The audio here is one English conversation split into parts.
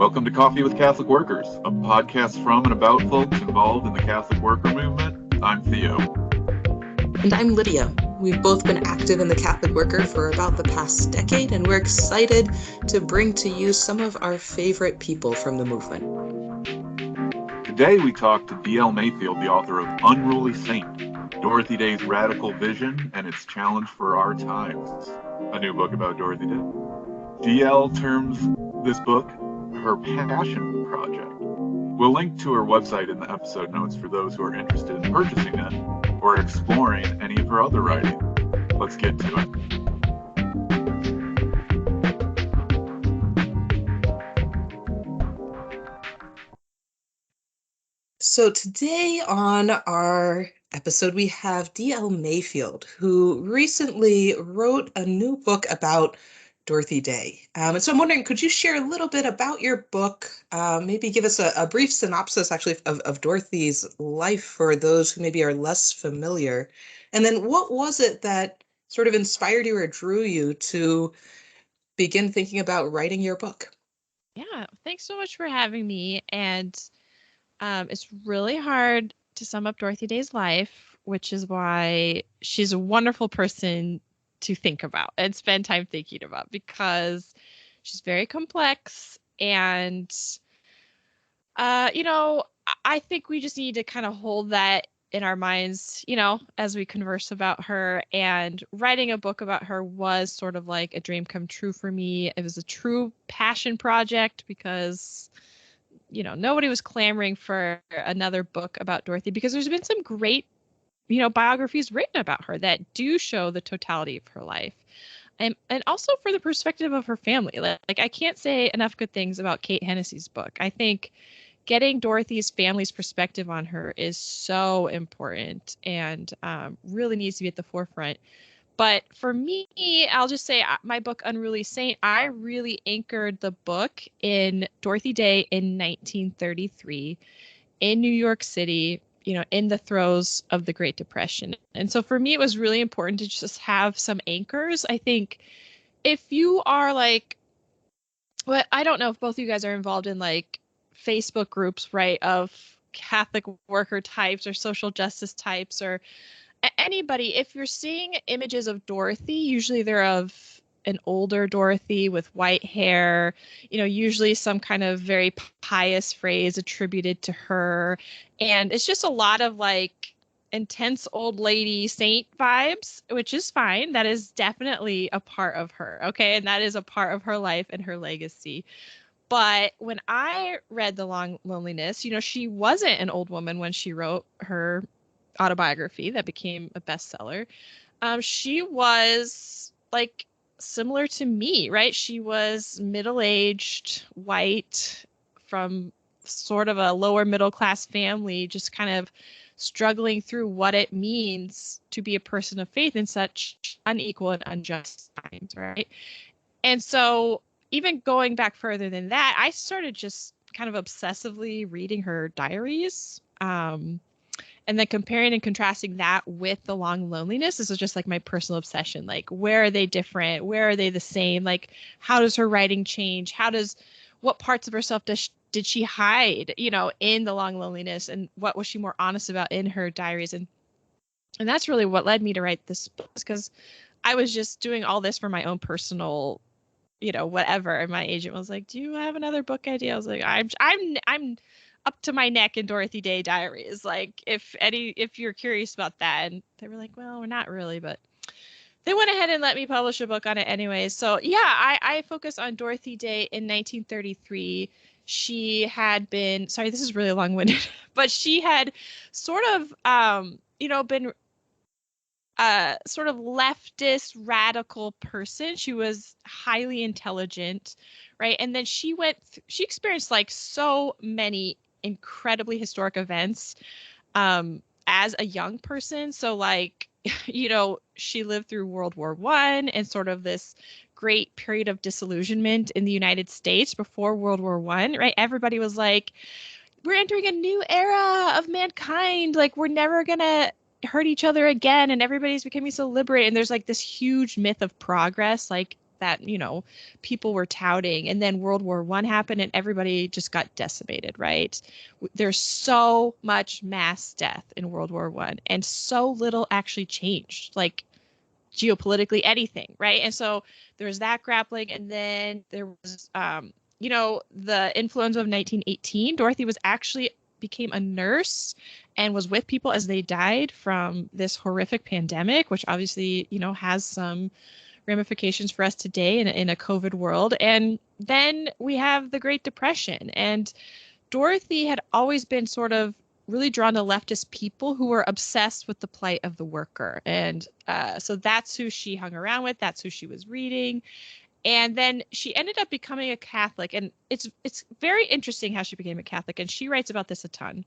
Welcome to Coffee with Catholic Workers, a podcast from and about folks involved in the Catholic worker movement. I'm Theo. And I'm Lydia. We've both been active in the Catholic Worker for about the past decade, and we're excited to bring to you some of our favorite people from the movement. Today we talk to D.L. Mayfield, the author of Unruly Saint, Dorothy Day's Radical Vision and Its Challenge for Our Times, a new book about Dorothy Day. D.L. terms this book her passion project. We'll link to her website in the episode notes for those who are interested in purchasing it or exploring any of her other writing. Let's get to it. So today on our episode, we have D.L. Mayfield, who recently wrote a new book about Dorothy Day. And so I'm wondering, could you share a little bit about your book? Maybe give us a brief synopsis, actually, of Dorothy's life for those who maybe are less familiar. And then what was it that sort of inspired you or drew you to begin thinking about writing your book? Yeah, thanks so much for having me. And it's really hard to sum up Dorothy Day's life, which is why she's a wonderful person to think about and spend time thinking about, because she's very complex. And, I think we just need to kind of hold that in our minds, as we converse about her. And writing a book about her was sort of like a dream come true for me. It was a true passion project because nobody was clamoring for another book about Dorothy, because there's been some great, biographies written about her that do show the totality of her life. And also for the perspective of her family. Like I can't say enough good things about Kate Hennessy's book. I think getting Dorothy's family's perspective on her is so important and really needs to be at the forefront. But for me, I'll just say my book, Unruly Saint, I really anchored the book in Dorothy Day in 1933 in New York City, in the throes of the Great Depression. And so for me, it was really important to just have some anchors. I think if you are I don't know if both of you guys are involved in Facebook groups, right, of Catholic worker types or social justice types or anybody, if you're seeing images of Dorothy, usually they're of an older Dorothy with white hair, usually some kind of very pious phrase attributed to her. And it's just a lot of intense old lady saint vibes, which is fine. That is definitely a part of her. Okay. And that is a part of her life and her legacy. But when I read The Long Loneliness, she wasn't an old woman when she wrote her autobiography that became a bestseller. She was similar to me, right? She was middle-aged, white, from sort of a lower middle class family, just kind of struggling through what it means to be a person of faith in such unequal and unjust times, right? And so even going back further than that, I started just kind of obsessively reading her diaries. And then comparing and contrasting that with The Long Loneliness, this is just my personal obsession. Where are they different? Where are they the same? How does her writing change? What parts of herself did she hide, in The Long Loneliness? And what was she more honest about in her diaries? And that's really what led me to write this book, because I was just doing all this for my own personal, whatever. And my agent was like, "Do you have another book idea?" I was like, I'm up to my neck in Dorothy Day diaries. If you're curious about that. And they were like, "Well, we're not really," but they went ahead and let me publish a book on it anyways. So yeah, I focus on Dorothy Day in 1933. She had been, sorry, this is really long-winded, but she had sort of, been sort of leftist radical person. She was highly intelligent, right? And then she experienced so many incredibly historic events as a young person. So she lived through World War I and sort of this great period of disillusionment in the United States before World War I, right? Everybody was like, we're entering a new era of mankind. We're never gonna hurt each other again, and everybody's becoming so liberated. And there's this huge myth of progress that, people were touting. And then World War I happened and everybody just got decimated, right? There's so much mass death in World War I and so little actually changed, like geopolitically, anything, right? And so there's that grappling. And then there was, the influenza of 1918. Dorothy became a nurse and was with people as they died from this horrific pandemic, which obviously, has some ramifications for us today in a COVID world. And then we have the Great Depression. And Dorothy had always been sort of really drawn to leftist people who were obsessed with the plight of the worker. And so that's who she hung around with. That's who she was reading. And then she ended up becoming a Catholic. And it's very interesting how she became a Catholic. And she writes about this a ton.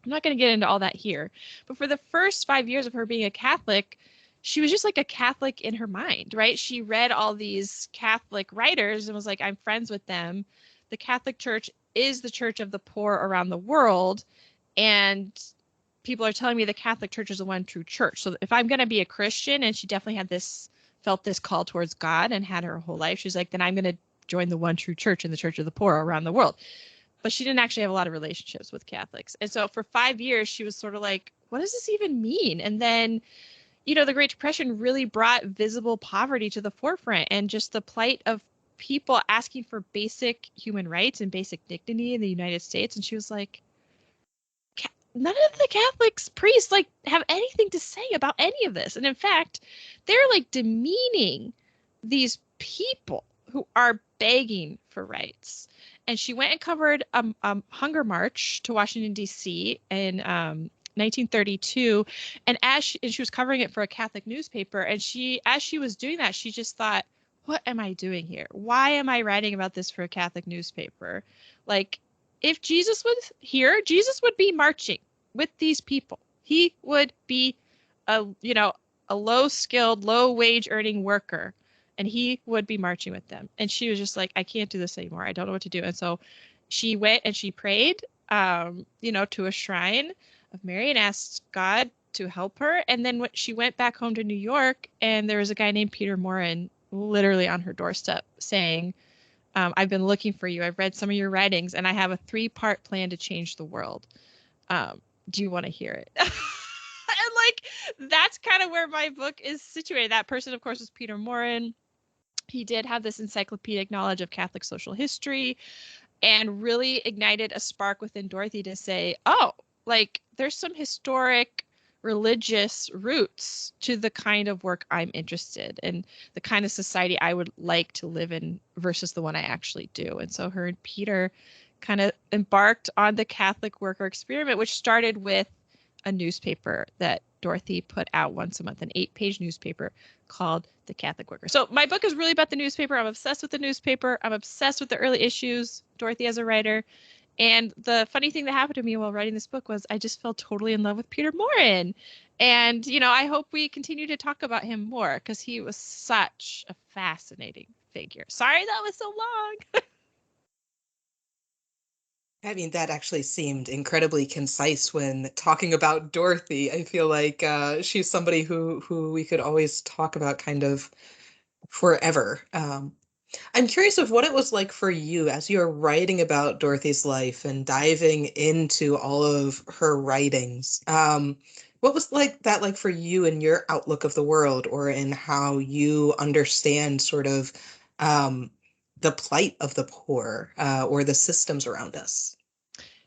I'm not going to get into all that here. But for the first 5 years of her being a Catholic, she was just like a Catholic in her mind, right? She read all these Catholic writers and was like, I'm friends with them. The Catholic Church is the church of the poor around the world. And people are telling me the Catholic Church is the one true church. So if I'm going to be a Christian, and she definitely felt this call towards God and had her whole life, she's like, then I'm going to join the one true church in the church of the poor around the world. But she didn't actually have a lot of relationships with Catholics. And so for 5 years, she was sort of like, what does this even mean? And then, the Great Depression really brought visible poverty to the forefront and just the plight of people asking for basic human rights and basic dignity in the United States. And she was like, none of the Catholics priests have anything to say about any of this. And in fact, they're demeaning these people who are begging for rights. And she went and covered a hunger march to Washington, D.C. in 1932. And she was covering it for a Catholic newspaper. And as she was doing that, she just thought, what am I doing here? Why am I writing about this for a Catholic newspaper? If Jesus was here, Jesus would be marching with these people. He would be a low-skilled, low-wage earning worker, and he would be marching with them. And she was just like, I can't do this anymore. I don't know what to do. And so she went and she prayed, to a shrine of Mary and asked God to help her. And then when she went back home to New York, and there was a guy named Peter Morin literally on her doorstep saying, I've been looking for you. I've read some of your writings, and I have a 3-part plan to change the world. Do you want to hear it? And that's kind of where my book is situated. That person, of course, was Peter Morin. He did have this encyclopedic knowledge of Catholic social history and really ignited a spark within Dorothy to say, oh, there's some historic religious roots to the kind of work I'm interested in, the kind of society I would like to live in versus the one I actually do. And so her and Peter kind of embarked on the Catholic worker experiment, which started with a newspaper that Dorothy put out once a month, an 8-page newspaper called The Catholic Worker. So my book is really about the newspaper. I'm obsessed with the newspaper. I'm obsessed with the early issues, Dorothy as a writer. And the funny thing that happened to me while writing this book was I just fell totally in love with Peter Morin. And, I hope we continue to talk about him more because he was such a fascinating figure. Sorry that was so long. I mean, that actually seemed incredibly concise when talking about Dorothy. I feel like she's somebody who we could always talk about kind of forever. I'm curious of what it was like for you as you're writing about Dorothy's life and diving into all of her writings. What was that like for you in your outlook of the world, or in how you understand sort of the plight of the poor, or the systems around us?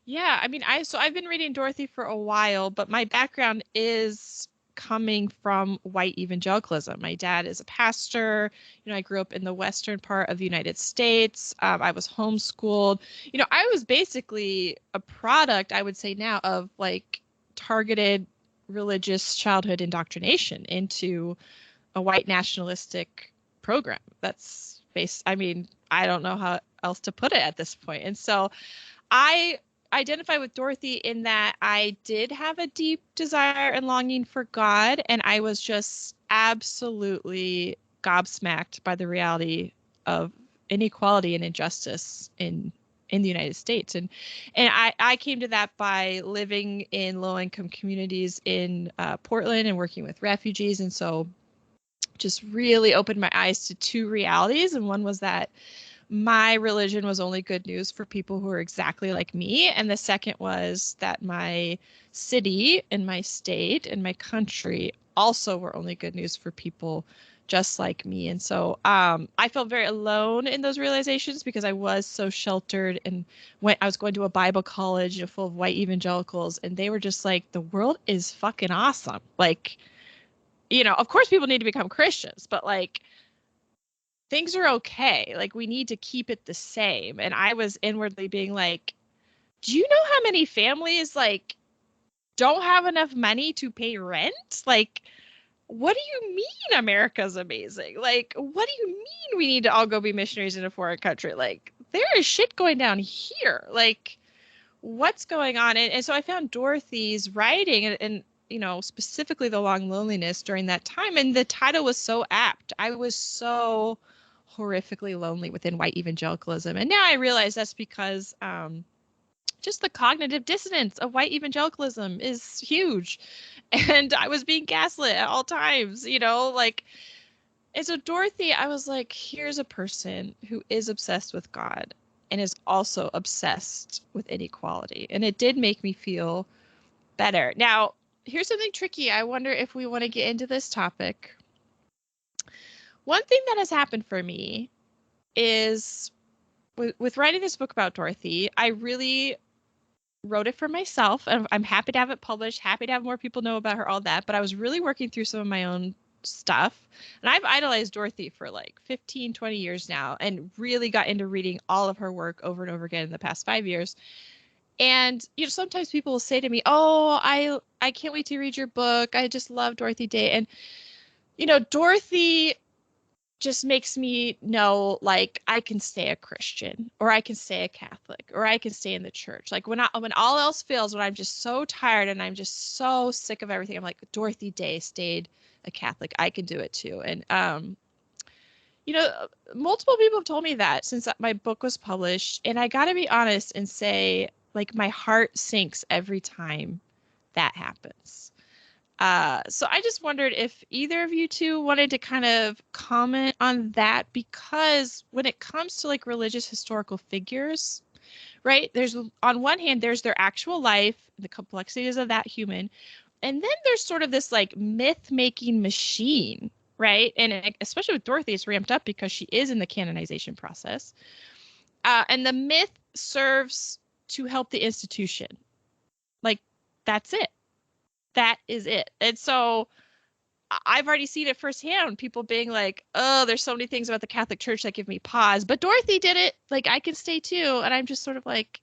Yeah, I mean, I've been reading Dorothy for a while, but my background is coming from white evangelicalism. My dad is a pastor. I grew up in the western part of the United States. I was homeschooled. I was basically a product, I would say now, of targeted religious childhood indoctrination into a white nationalistic program. That's based, I mean, I don't know how else to put it at this point. And so I identify with Dorothy in that I did have a deep desire and longing for God, and I was just absolutely gobsmacked by the reality of inequality and injustice in the United States. And I came to that by living in low-income communities in Portland and working with refugees. And so just really opened my eyes to two realities. And one was that my religion was only good news for people who are exactly like me. And the second was that my city and my state and my country also were only good news for people just like me. And so I felt very alone in those realizations because I was so sheltered, and when I was going to a Bible college, full of white evangelicals, and they were just like, the world is fucking awesome. Like, of course people need to become Christians, but like, things are okay. Like, we need to keep it the same. And I was inwardly being like, do you know how many families like don't have enough money to pay rent? Like, what do you mean America's amazing? Like, what do you mean we need to all go be missionaries in a foreign country? Like, there is shit going down here. Like, what's going on? And so I found Dorothy's writing and specifically The Long Loneliness during that time. And the title was so apt. I was so horrifically lonely within white evangelicalism. And now I realize that's because just the cognitive dissonance of white evangelicalism is huge. And I was being gaslit at all times, like, and so Dorothy, I was like, here's a person who is obsessed with God and is also obsessed with inequality. And it did make me feel better. Now, here's something tricky. I wonder if we want to get into this topic. One thing that has happened for me is with writing this book about Dorothy, I really wrote it for myself. I'm happy to have it published, happy to have more people know about her, all that. But I was really working through some of my own stuff. And I've idolized Dorothy for like 15, 20 years now, and really got into reading all of her work over and over again in the past 5 years. And, sometimes people will say to me, oh, I can't wait to read your book. I just love Dorothy Day. And, Dorothy just makes me know, like, I can stay a Christian, or I can stay a Catholic, or I can stay in the church. Like, when all else fails, when I'm just so tired and I'm just so sick of everything, I'm like, Dorothy Day stayed a Catholic. I can do it too. And multiple people have told me that since my book was published, and I got to be honest and say, like, my heart sinks every time that happens. So I just wondered if either of you two wanted to kind of comment on that, because when it comes to like religious historical figures, right, there's, on one hand, there's their actual life, the complexities of that human, and then there's sort of this like myth-making machine, right? And especially with Dorothy, it's ramped up because she is in the canonization process. And the myth serves to help the institution. Like, that's it. That is it. And so I've already seen it firsthand. People being like, oh, there's so many things about the Catholic Church that give me pause. But Dorothy did it. Like, I can stay too. And I'm just sort of like,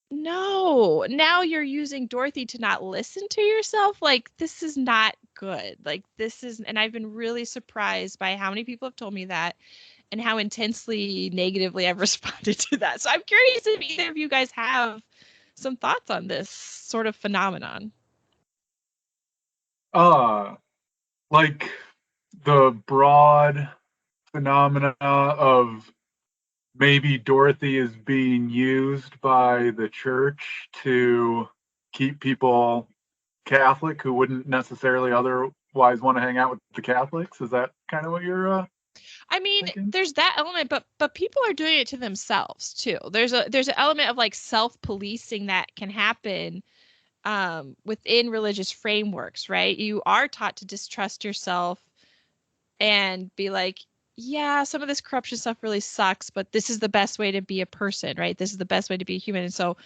no, now you're using Dorothy to not listen to yourself. Like, this is not good. Like, and I've been really surprised by how many people have told me that and how intensely negatively I've responded to that. So I'm curious if either of you guys have some thoughts on this sort of phenomenon. Like the broad phenomena of maybe Dorothy is being used by the church to keep people Catholic who wouldn't necessarily otherwise want to hang out with the Catholics. Is that kind of what you're I mean, thinking? there's that element, but people are doing it to themselves too. There's an element of like self-policing that can happen within religious frameworks, right? You are taught to distrust yourself and be like, yeah, some of this corruption stuff really sucks, but this is the best way to be a person, right? This is the best way to be a human. And so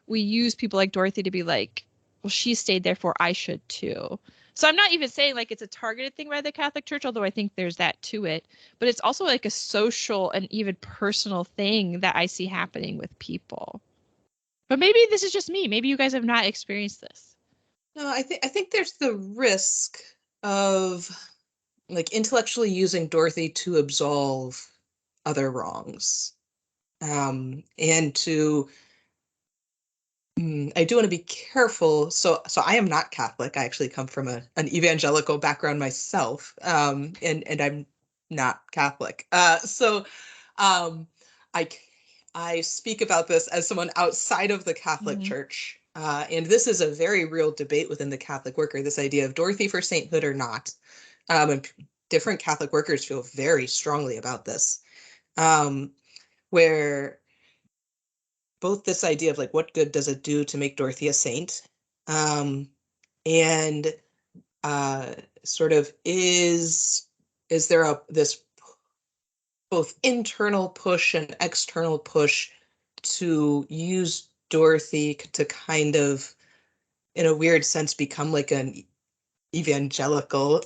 we use people like Dorothy to be like, well, she stayed, therefore I should too. So I'm not even saying like it's a targeted thing by the Catholic Church, although I think there's that to it. But it's also like a social and even personal thing that I see happening with people. But maybe this is just me. Maybe you guys have not experienced this. No, I think there's the risk of like intellectually using Dorothy to absolve other wrongs. And to I do want to be careful. So I am not Catholic. I actually come from an evangelical background myself. And I'm not Catholic. So I I speak about this as someone outside of the Catholic Church. And this is a very real debate within the Catholic worker, this idea of Dorothy for sainthood or not. And different Catholic workers feel very strongly about this, where both this idea of like, what good does it do to make Dorothy a saint? And sort of is there this both internal push and external push to use Dorothy to kind of, in a weird sense, become like an evangelical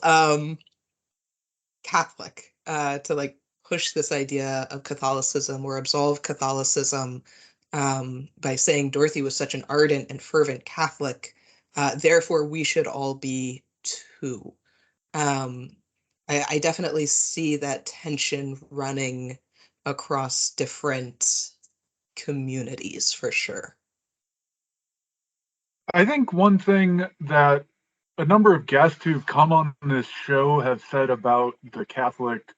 Catholic, to like push this idea of Catholicism or absolve Catholicism, by saying Dorothy was such an ardent and fervent Catholic, therefore we should all be too. Um, I definitely see that tension running across different communities for sure. I think one thing that a number of guests who've come on this show have said about the Catholic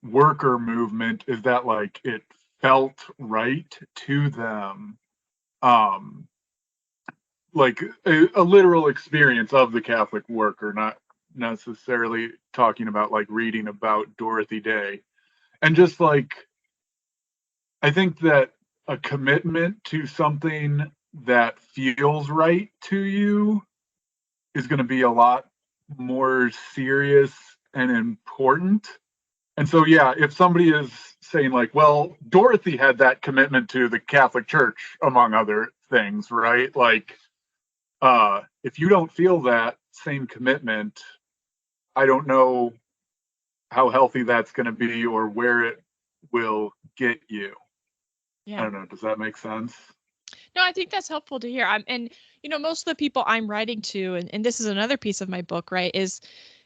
worker movement is that like it felt right to them. Um, like a literal experience of the Catholic worker, not necessarily talking about like reading about Dorothy Day. And just like, I think that a commitment to something that feels right to you is going to be a lot more serious and important. And so, yeah, if somebody is saying, like, well, Dorothy had that commitment to the Catholic Church, among other things, right? Like, if you don't feel that same commitment, I don't know how healthy that's going to be or where it will get you. I Yeah. don't know. Does that make sense? No, I think that's helpful to hear. And most of the people I'm writing to, and this is another piece of my book, right, is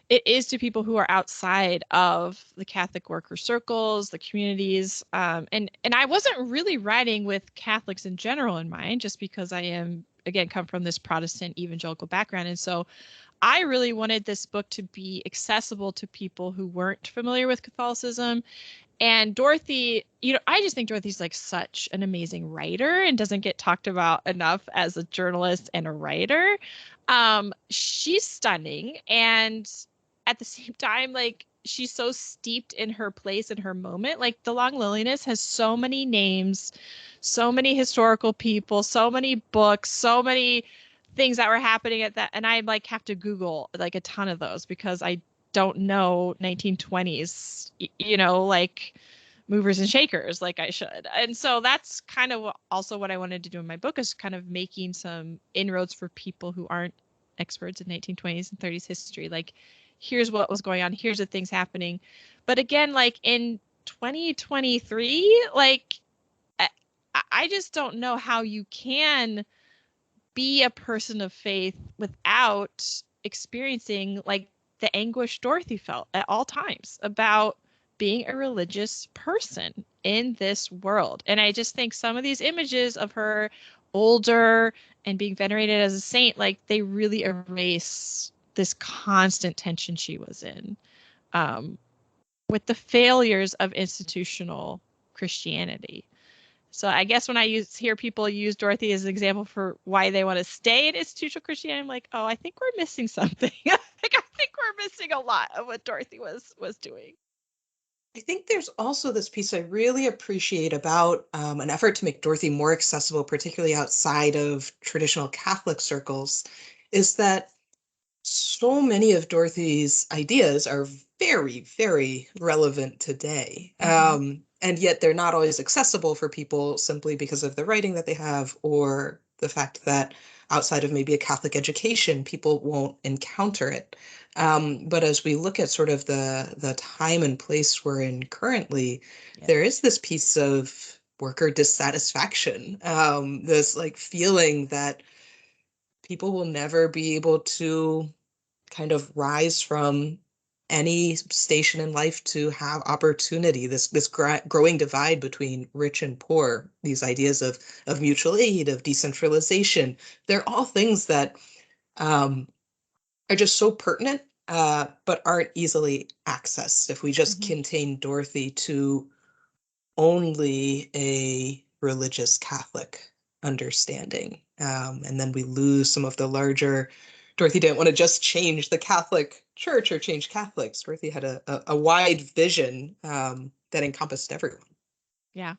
it is to people who are outside of the Catholic worker circles, the communities. And I wasn't really writing with Catholics in general in mind, just because I am, again, come from this Protestant evangelical background. And so I really wanted this book to be accessible to people who weren't familiar with Catholicism. And Dorothy, I just think Dorothy's like such an amazing writer and doesn't get talked about enough as a journalist and a writer. She's stunning. And at the same time, like she's so steeped in her place and her moment. Like The Long Loneliness has so many names, so many historical people, so many books, so many things that were happening at that. And I like have to Google like a ton of those because I don't know 1920s, like movers and shakers like I should. And so that's kind of also what I wanted to do in my book, is kind of making some inroads for people who aren't experts in 1920s and 30s history. Like, here's what was going on, here's the things happening. But again, like in 2023, like I, I just don't know how you can be a person of faith without experiencing like the anguish Dorothy felt at all times about being a religious person in this world. And I just think some of these images of her older and being venerated as a saint, like they really erase this constant tension she was in, um, with the failures of institutional Christianity. So I guess when I hear people use Dorothy as an example for why they want to stay in institutional Christianity, I'm like, oh, I think we're missing something. I think we're missing a lot of what Dorothy was doing. I think there's also this piece I really appreciate about an effort to make Dorothy more accessible, particularly outside of traditional Catholic circles, is that so many of Dorothy's ideas are very, very relevant today. And yet they're not always accessible for people simply because of the writing that they have, or the fact that outside of maybe a Catholic education, people won't encounter it. But as we look at sort of the time and place we're in currently, there is this piece of worker dissatisfaction, this like feeling that people will never be able to kind of rise from any station in life to have opportunity, this growing divide between rich and poor, these ideas of mutual aid, of decentralization. They're all things that are just so pertinent, but aren't easily accessed if we just contain Dorothy to only a religious Catholic understanding. And then we lose some of the larger Dorothy didn't want to just change the Catholic Church or change Catholics. Dorothy had a wide vision that encompassed everyone. Yeah.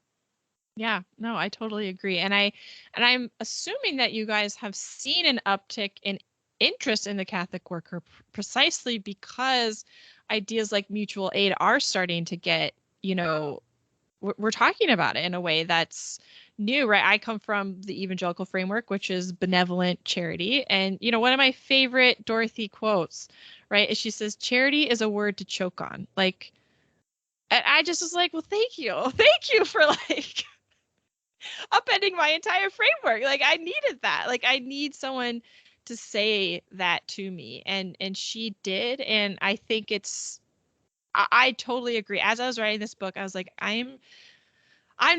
Yeah, no, I totally agree. I'm assuming that you guys have seen an uptick in interest in the Catholic worker precisely because ideas like mutual aid are starting to get, we're talking about it in a way that's new, right? I come from the evangelical framework, which is benevolent charity. And, one of my favorite Dorothy quotes, right, is she says, charity is a word to choke on. Like, and I just was like, well, thank you. Thank you for like upending my entire framework. Like I needed that. Like I need someone to say that to me. And she did. And I think I totally agree. As I was writing this book, I was like, I'm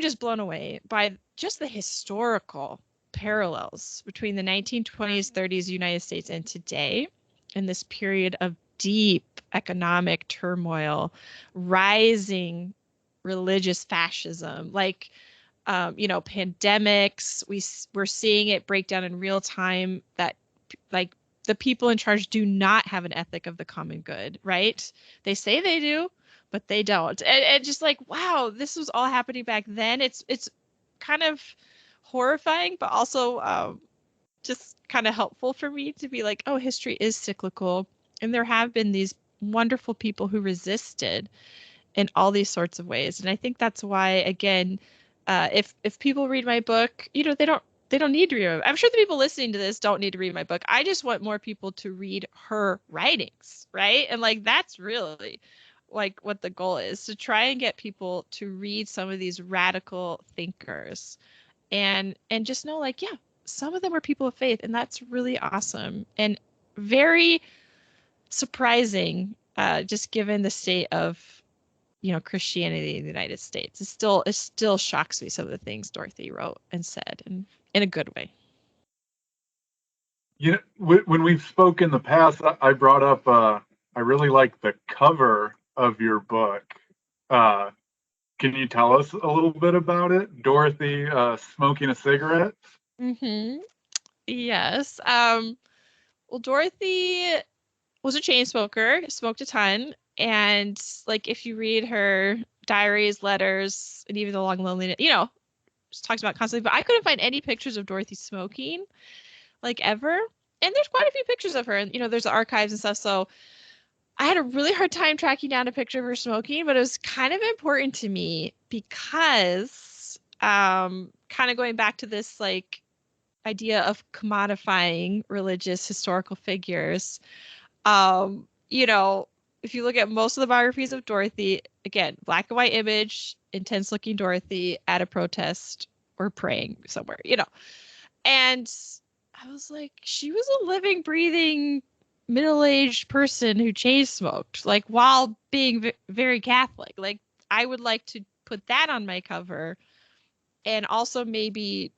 just blown away by just the historical parallels between the 1920s, 30s United States and today in this period of deep economic turmoil, rising religious fascism, like pandemics. We're seeing it break down in real time that like the people in charge do not have an ethic of the common good, right? They say they do, but they don't. And just like, wow, this was all happening back then. It's kind of horrifying, but also just kind of helpful for me to be like, oh, history is cyclical. And there have been these wonderful people who resisted in all these sorts of ways. And I think that's why, again, if people read my book, they don't need to read it. I'm sure the people listening to this don't need to read my book. I just want more people to read her writings, right? And like that's really like what the goal is, to try and get people to read some of these radical thinkers and just know like, yeah, some of them are people of faith, and that's really awesome and very surprising, just given the state of Christianity in the United States. It still shocks me, some of the things Dorothy wrote and said, and in a good way. When we've spoke in the past, I brought up I really like the cover of your book. Can you tell us a little bit about it? Dorothy smoking a cigarette? Mm-hmm. Yes. Well, Dorothy was a chain smoker, smoked a ton, and like if you read her diaries, letters, and even the long loneliness, she talks about constantly. But I couldn't find any pictures of Dorothy smoking, like ever. And there's quite a few pictures of her, and there's the archives and stuff. So I had a really hard time tracking down a picture of her smoking, but it was kind of important to me because, kind of going back to this like idea of commodifying religious historical figures. Um, you know, if you look at most of the biographies of Dorothy, again, black and white image, intense looking Dorothy at a protest or praying somewhere. And I was like, she was a living, breathing, middle-aged person who chain smoked, like while being very Catholic. Like, I would like to put that on my cover, and also maybe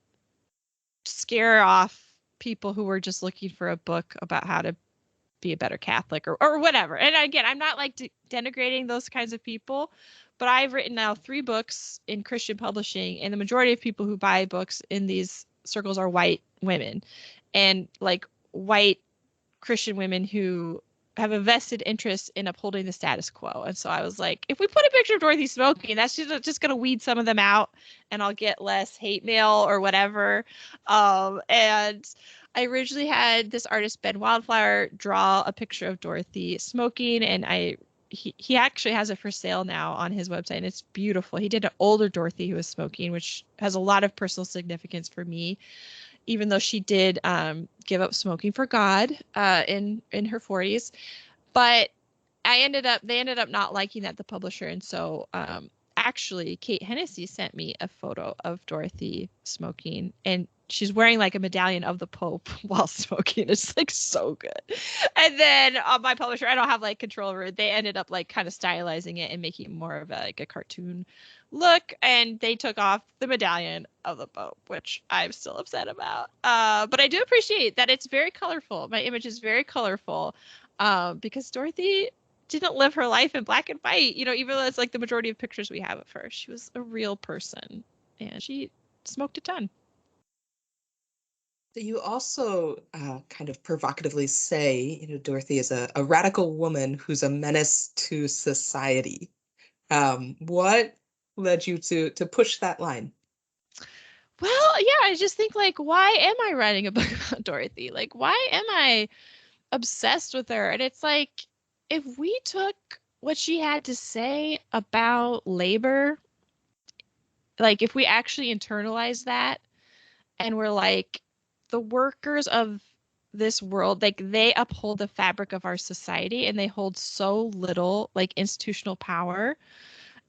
scare off people who were just looking for a book about how to be a better Catholic or whatever. And again, I'm not like denigrating those kinds of people, but I've written now 3 books in Christian publishing, and the majority of people who buy books in these circles are white women, and like white Christian women who have a vested interest in upholding the status quo. And so I was like, if we put a picture of Dorothy smoking, that's just going to weed some of them out, and I'll get less hate mail or whatever. And I originally had this artist, Ben Wildflower, draw a picture of Dorothy smoking, and he actually has it for sale now on his website, and it's beautiful. He did an older Dorothy who was smoking, which has a lot of personal significance for me, even though she did give up smoking for God in her 40s. But they ended up not liking that, the publisher, and so actually Kate Hennessy sent me a photo of Dorothy smoking, and she's wearing like a medallion of the Pope while smoking. It's like so good. And then my publisher, I don't have like control over it. They ended up like kind of stylizing it and making it more of like a cartoon look, and they took off the medallion of the Pope, which I'm still upset about. But I do appreciate that it's very colorful. My image is very colorful, because Dorothy didn't live her life in black and white, even though it's like the majority of pictures we have of her. She was a real person, and she smoked a ton. You also kind of provocatively say, Dorothy is a radical woman who's a menace to society. What led you to push that line? Well, yeah, I just think like, why am I writing a book about Dorothy? Like, why am I obsessed with her? And it's like, if we took what she had to say about labor, like if we actually internalize that and we're like, the workers of this world, like they uphold the fabric of our society and they hold so little like institutional power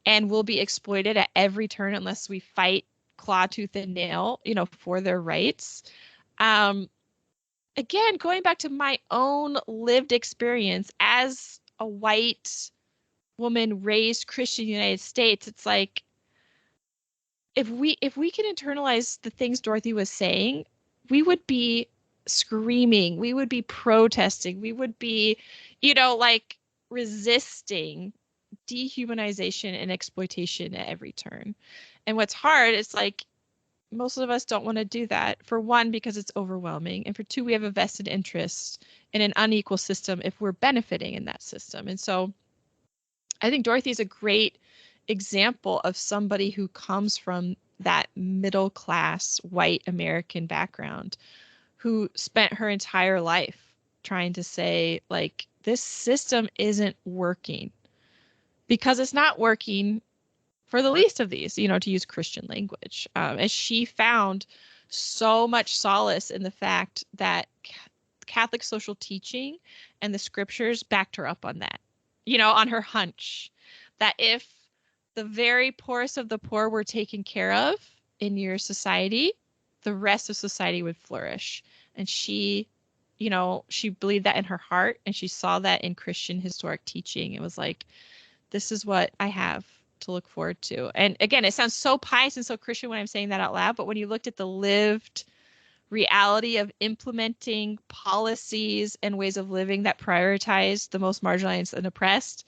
and will be exploited at every turn unless we fight claw tooth and nail, for their rights. Um, Again, going back to my own lived experience as a white woman raised Christian in the United States, it's like if we can internalize the things Dorothy was saying, we would be screaming, we would be protesting, we would be, like resisting dehumanization and exploitation at every turn. And what's hard is like most of us don't want to do that. For one, because it's overwhelming, and for two, we have a vested interest in an unequal system if we're benefiting in that system. And so I think Dorothy is a great example of somebody who comes from that middle class white American background who spent her entire life trying to say, like, this system isn't working because it's not working for the least of these, to use Christian language. And she found so much solace in the fact that Catholic social teaching and the scriptures backed her up on that, on her hunch that if the very poorest of the poor were taken care of in your society, the rest of society would flourish. And she believed that in her heart and she saw that in Christian historic teaching. It was like, this is what I have to look forward to. And again, it sounds so pious and so Christian when I'm saying that out loud, but when you looked at the lived reality of implementing policies and ways of living that prioritize the most marginalized and oppressed,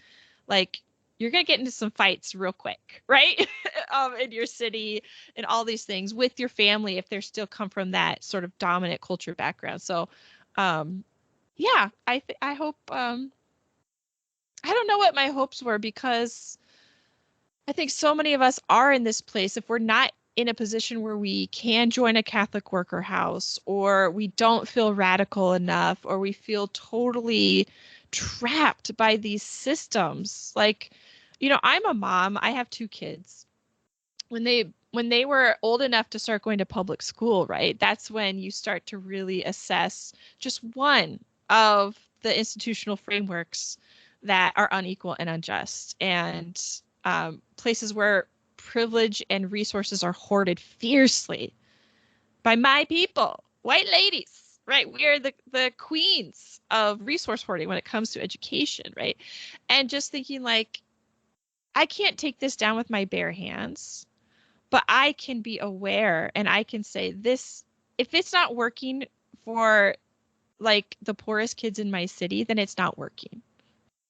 like you're going to get into some fights real quick, right? In your city and all these things with your family if they still come from that sort of dominant culture background. So, yeah, I hope I don't know what my hopes were because I think so many of us are in this place. If we're not in a position where we can join a Catholic worker house, or we don't feel radical enough, or we feel totally trapped by these systems. Like, I'm a mom. I have two kids. When they were old enough to start going to public school, right? That's when you start to really assess just one of the institutional frameworks that are unequal and unjust, and places where privilege and resources are hoarded fiercely by my people, white ladies, right? We are the queens of resource hoarding when it comes to education, right? And just thinking like, I can't take this down with my bare hands, but I can be aware and I can say this, if it's not working for like the poorest kids in my city, then it's not working.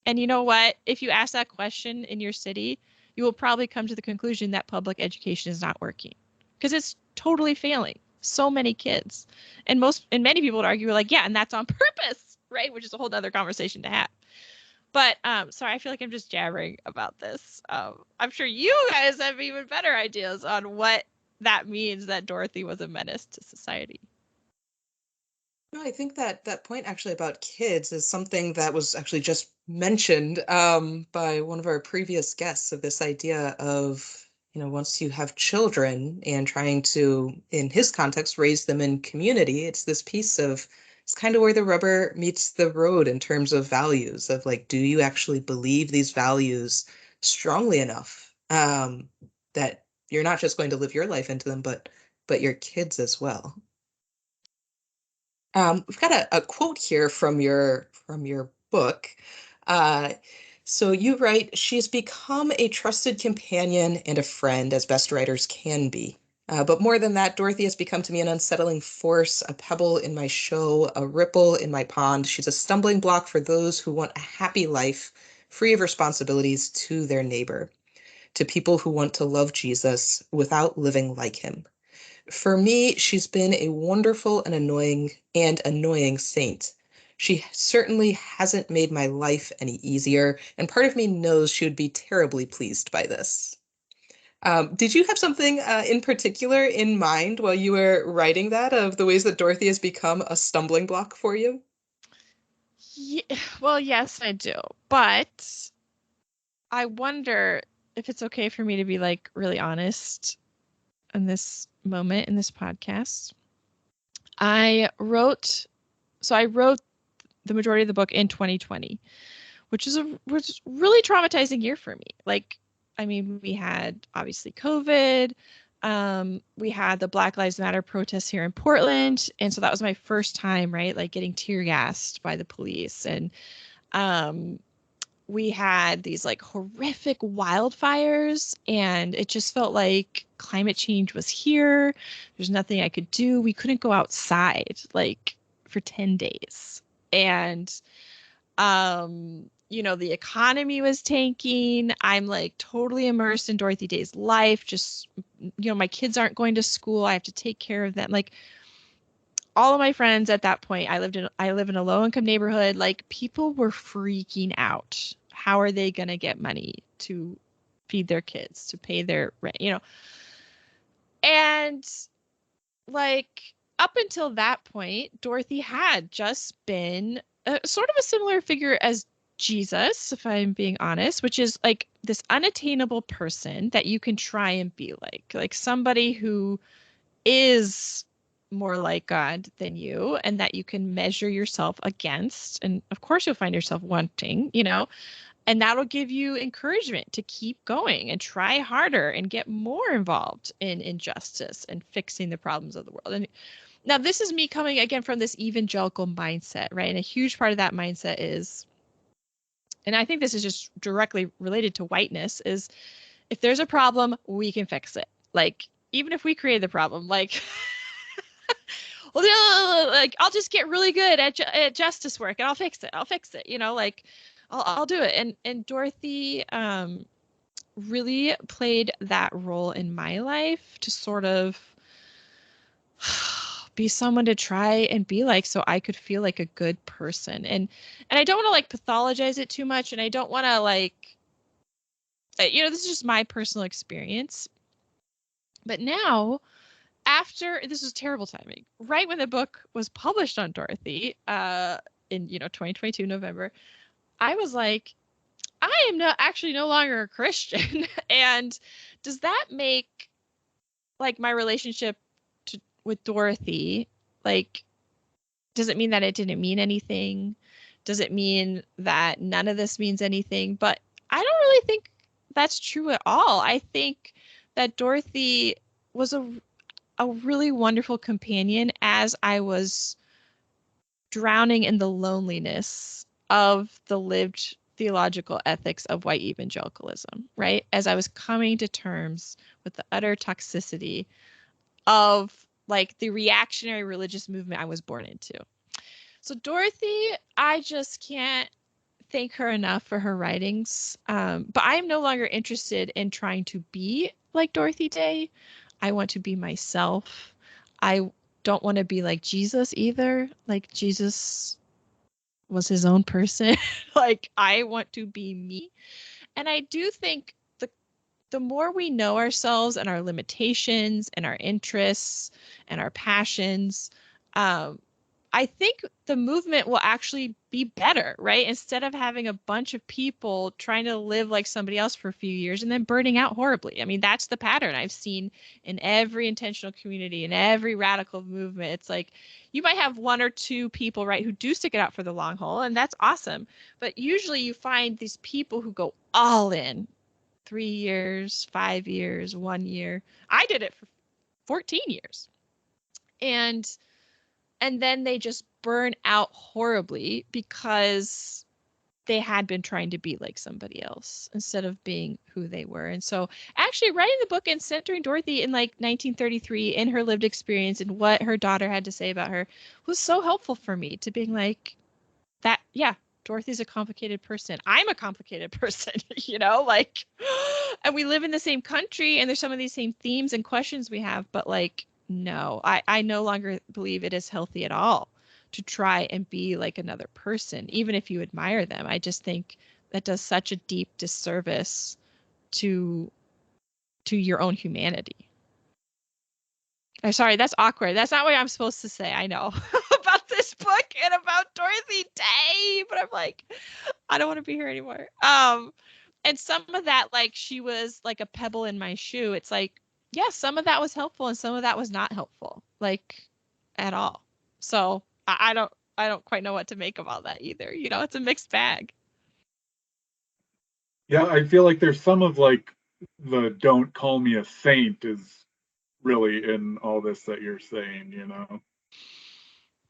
And you know what? If you ask that question in your city, you will probably come to the conclusion that public education is not working because it's totally failing so many kids. And many people would argue like, yeah, and that's on purpose, right? Which is a whole other conversation to have. But sorry, I feel like I'm just jabbering about this. I'm sure you guys have even better ideas on what that means that Dorothy was a menace to society. No, I think that point actually about kids is something that was actually just mentioned by one of our previous guests, of this idea of, once you have children and trying to, in his context, raise them in community, it's this piece of, it's kind of where the rubber meets the road in terms of values, of like, do you actually believe these values strongly enough that you're not just going to live your life into them, but your kids as well. We've got a quote here from your book. Uh, so you write, "She's become a trusted companion and a friend, as best writers can be. But more than that, Dorothy has become to me an unsettling force, a pebble in my show, a ripple in my pond. She's a stumbling block for those who want a happy life, free of responsibilities to their neighbor, to people who want to love Jesus without living like him. For me, she's been a wonderful and annoying saint. She certainly hasn't made my life any easier, and part of me knows she would be terribly pleased by this. Did you have something in particular in mind while you were writing that of the ways that Dorothy has become a stumbling block for you? Yeah, well, yes, I do. But I wonder if it's okay for me to be like really honest in this moment in this podcast. I wrote the majority of the book in 2020, which was really traumatizing year for me. Like, I mean, we had obviously COVID. We had the Black Lives Matter protests here in Portland, and so that was my first time, right? Like getting tear gassed by the police, and um, we had these like horrific wildfires, and it just felt like climate change was here. There's nothing I could do. We couldn't go outside like for 10 days. And the economy was tanking. I'm like totally immersed in Dorothy Day's life. Just, my kids aren't going to school. I have to take care of them. Like all of my friends at that point, I live in a low income neighborhood. Like people were freaking out. How are they going to get money to feed their kids, to pay their rent, And like up until that point, Dorothy had just been sort of a similar figure as Jesus, if I'm being honest, which is like this unattainable person that you can try and be like somebody who is more like God than you and that you can measure yourself against. And of course, you'll find yourself wanting, and that'll give you encouragement to keep going and try harder and get more involved in injustice and fixing the problems of the world. And now this is me coming again from this evangelical mindset, right? And a huge part of that mindset is, and I think this is just directly related to whiteness, is if there's a problem, we can fix it. Like, even if we create the problem, like, well, like I'll just get really good at justice work and I'll fix it. Like I'll do it. And Dorothy really played that role in my life to sort of be someone to try and be like, so I could feel like a good person. And I don't want to like pathologize it too much, and I don't want to like this is just my personal experience. But now, after this was terrible timing, right when the book was published on Dorothy, in 2022 November, I was like, I am no longer a Christian. And does that make like my relationship with Dorothy, like, does it mean that it didn't mean anything? Does it mean that none of this means anything? But I don't really think that's true at all. I think that Dorothy was a really wonderful companion as I was drowning in the loneliness of the lived theological ethics of white evangelicalism, right? As I was coming to terms with the utter toxicity of like the reactionary religious movement I was born into. So Dorothy, I just can't thank her enough for her writings. But I am no longer interested in trying to be like Dorothy Day. I want to be myself. I don't want to be like Jesus either. Like Jesus was his own person. Like I want to be me. And I do think the more we know ourselves and our limitations and our interests and our passions, I think the movement will actually be better, right? Instead of having a bunch of people trying to live like somebody else for a few years and then burning out horribly. I mean, that's the pattern I've seen in every intentional community, in every radical movement. It's like you might have one or two people, right, who do stick it out for the long haul, and that's awesome. But usually you find these people who go all in 3 years, 5 years, 1 year. I did it for 14 years. And then they just burn out horribly because they had been trying to be like somebody else instead of being who they were. And so actually writing the book and centering Dorothy in like 1933 in her lived experience and what her daughter had to say about her was so helpful for me to being like that. Yeah, Dorothy's a complicated person. I'm a complicated person, like, and we live in the same country and there's some of these same themes and questions we have, but like, no, I no longer believe it is healthy at all to try and be like another person, even if you admire them. I just think that does such a deep disservice to your own humanity. I'm sorry, that's awkward. That's not what I'm supposed to say. I know about this book and about Dorothy Day, but I'm like, I don't want to be here anymore. And some of that, like, she was like a pebble in my shoe. It's like, yeah, some of that was helpful and some of that was not helpful, like, at all. So I don't quite know what to make of all that either. You know, it's a mixed bag. Yeah, I feel like there's some of like the "don't call me a saint" is really in all this that you're saying, you know.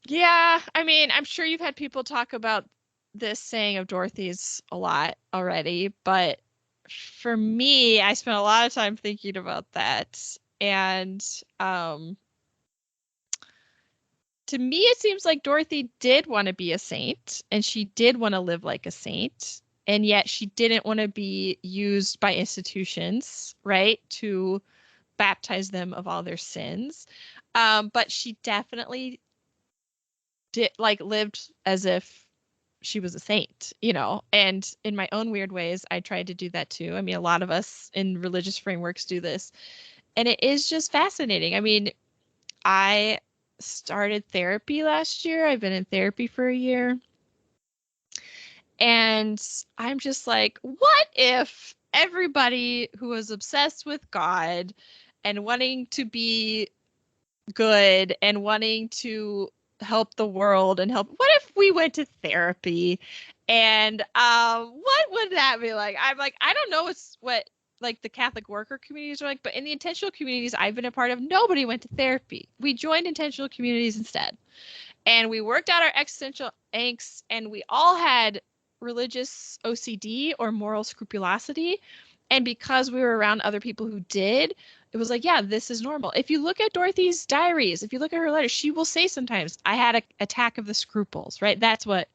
Yeah, I mean, I'm sure you've had people talk about this saying of Dorothy's a lot already, but for me, I spent a lot of time thinking about that. And to me, it seems like Dorothy did want to be a saint and she did want to live like a saint. And yet she didn't want to be used by institutions, right, to baptize them of all their sins. But she definitely did like lived as if she was a saint, you know, and in my own weird ways, I tried to do that too. I mean, a lot of us in religious frameworks do this, and it is just fascinating. I mean, I started therapy last year. I've been in therapy for a year. And I'm just like, what if everybody who was obsessed with God and wanting to be good and wanting to help the world and help, what if we went to therapy? And what would that be like? I'm like, I don't know what like the Catholic worker communities are like, but in the intentional communities I've been a part of, nobody went to therapy. We joined intentional communities instead. And we worked out our existential angst, and we all had religious OCD or moral scrupulosity. And because we were around other people who did, it was like, yeah, this is normal. If you look at Dorothy's diaries, if you look at her letters, she will say sometimes, I had an attack of the scruples, right? That's what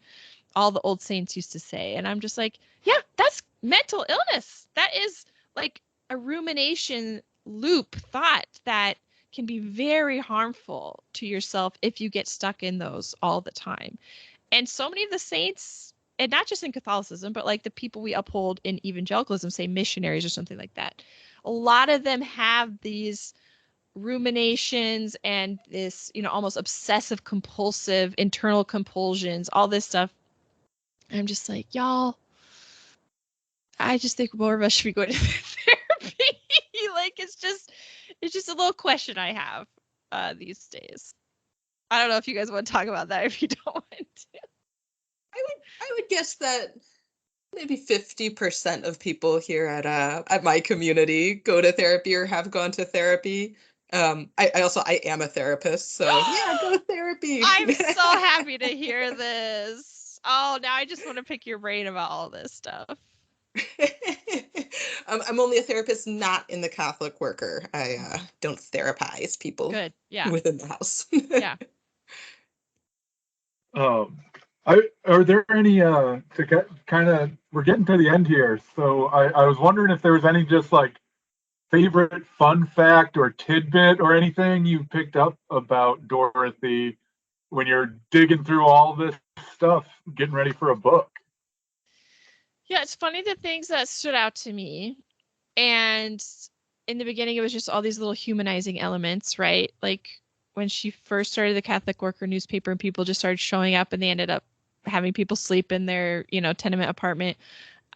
all the old saints used to say. And I'm just like, yeah, that's mental illness. That is like a rumination loop thought that can be very harmful to yourself if you get stuck in those all the time. And so many of the saints, and not just in Catholicism, but like the people we uphold in evangelicalism, say missionaries or something like that, a lot of them have these ruminations and this, you know, almost obsessive compulsive internal compulsions, all this stuff. I'm just like, y'all, I just think more of us should be going to therapy. Like, it's just a little question I have these days. I don't know if you guys want to talk about that. If you don't want to, I would guess that maybe 50% of people here at my community go to therapy or have gone to therapy. I am a therapist, so yeah, go to therapy. I'm so happy to hear this. Oh, now I just want to pick your brain about all this stuff. I'm only a therapist, not in the Catholic worker. I don't therapize people Good. Yeah. within the house. Yeah. Are there any to get kind of, we're getting to the end here, so I was wondering if there was any just like favorite fun fact or tidbit or anything you picked up about Dorothy when you're digging through all this stuff, getting ready for a book. Yeah, it's funny the things that stood out to me. And in the beginning, it was just all these little humanizing elements, right? Like when she first started the Catholic Worker newspaper and people just started showing up and they ended up having people sleep in their, you know, tenement apartment.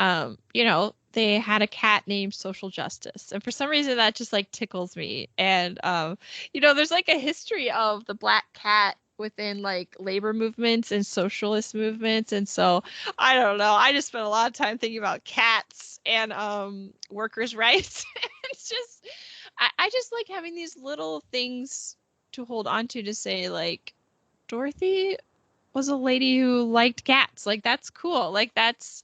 You know, they had a cat named Social Justice. And for some reason that just like tickles me. And you know, there's like a history of the black cat within like labor movements and socialist movements. And so I don't know. I just spent a lot of time thinking about cats and workers' rights. It's just I just like having these little things to hold on to say like Dorothy was a lady who liked cats. Like that's cool. Like that's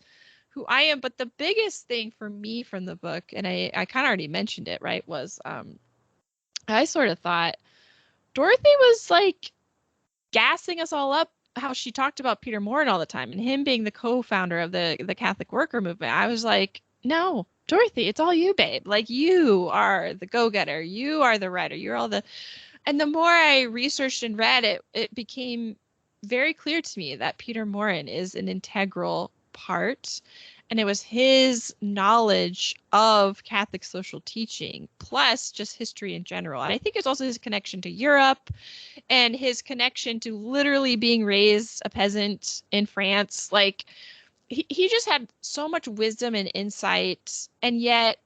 who I am. But the biggest thing for me from the book, and I kind of already mentioned it, right, was I sort of thought Dorothy was like gassing us all up how she talked about Peter Morton all the time and him being the co-founder of the Catholic worker movement. I was like, no, Dorothy, it's all you, babe. Like you are the go-getter. You are the writer. You're all the And the more I researched and read it, it became very clear to me that Peter Morin is an integral part. And it was his knowledge of Catholic social teaching, plus just history in general. And I think it's also his connection to Europe and his connection to literally being raised a peasant in France. Like, he just had so much wisdom and insight. And yet,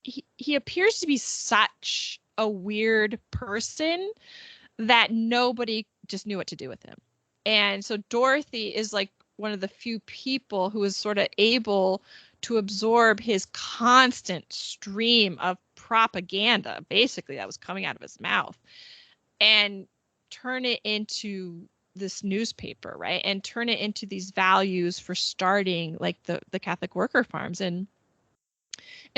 he appears to be such a weird person that nobody just knew what to do with him. And so Dorothy is like one of the few people who is sort of able to absorb his constant stream of propaganda, basically, that was coming out of his mouth, and turn it into this newspaper, right? And turn it into these values for starting like the Catholic worker farms. And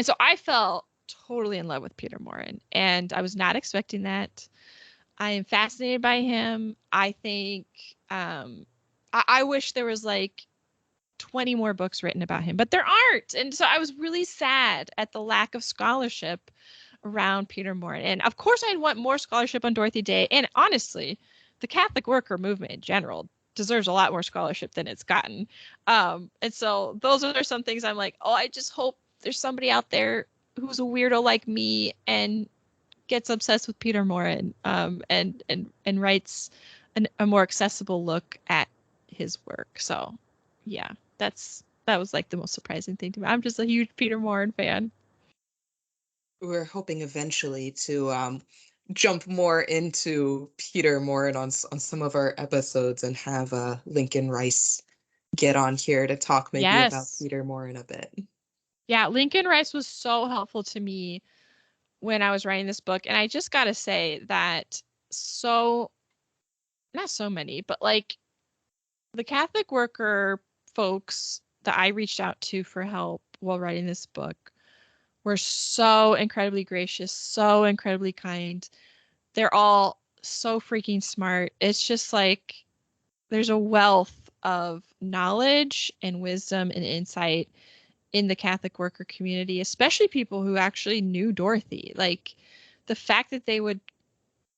so I felt totally in love with Peter Morin, and I was not expecting that. I am fascinated by him. I think I wish there was like 20 more books written about him, but there aren't. And so I was really sad at the lack of scholarship around Peter Morin. And of course, I'd want more scholarship on Dorothy Day. And honestly, the Catholic worker movement in general deserves a lot more scholarship than it's gotten. And so those are some things I'm like, oh, I just hope there's somebody out there who's a weirdo like me and gets obsessed with Peter Morin, and writes a more accessible look at his work. So yeah, that was like the most surprising thing to me. I'm just a huge Peter Morin fan. We're hoping eventually to jump more into Peter Morin on some of our episodes and have Lincoln Rice get on here to talk maybe about Yes. Peter Morin a bit. Yeah, Lincoln Rice was so helpful to me when I was writing this book. And I just got to say that not so many, but like the Catholic worker folks that I reached out to for help while writing this book were so incredibly gracious, so incredibly kind. They're all so freaking smart. It's just like there's a wealth of knowledge and wisdom and insight in the Catholic worker community, especially people who actually knew Dorothy. Like the fact that they would